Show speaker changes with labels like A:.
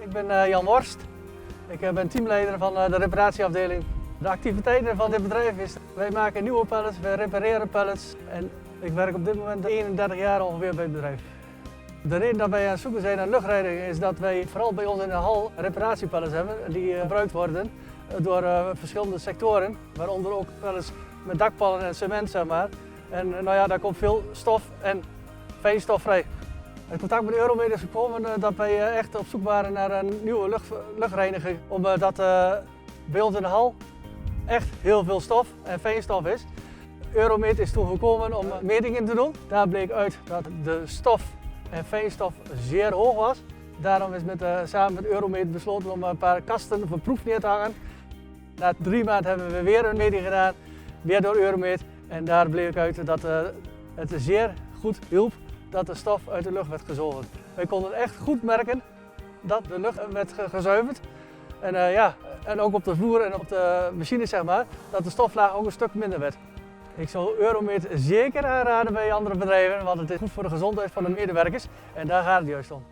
A: Ik ben Jan Worst. Ik ben teamleider van de reparatieafdeling. De activiteiten van dit bedrijf is, wij maken nieuwe pallets, wij repareren pallets en ik werk op dit moment 31 jaar ongeveer bij het bedrijf. De reden dat wij aan het zoeken zijn naar luchtreiniger is dat wij vooral bij ons in de hal reparatiepallets hebben die gebruikt worden door verschillende sectoren, waaronder ook pallets met dakpallen en cement, zeg maar. En nou ja, daar komt veel stof en fijnstof vrij. Het contact met Euromed is gekomen dat wij echt op zoek waren naar een nieuwe luchtreiniger, omdat bij ons in de hal echt heel veel stof en fijnstof is. Euromed is toen gekomen om metingen te doen. Daar bleek uit dat de stof en fijnstof zeer hoog was. Daarom is samen met Euromed besloten om een paar kasten voor proef neer te hangen. Na 3 maanden hebben we weer een meting gedaan, weer door Euromed. En daar bleek uit dat het zeer goed hielp dat de stof uit de lucht werd gezogen. Wij konden echt goed merken dat de lucht werd gezuiverd. En ook op de vloer en op de machines, zeg maar, dat de stoflaag ook een stuk minder werd. Ik zou Euromed zeker aanraden bij andere bedrijven, want het is goed voor de gezondheid van de medewerkers en daar gaat het juist om.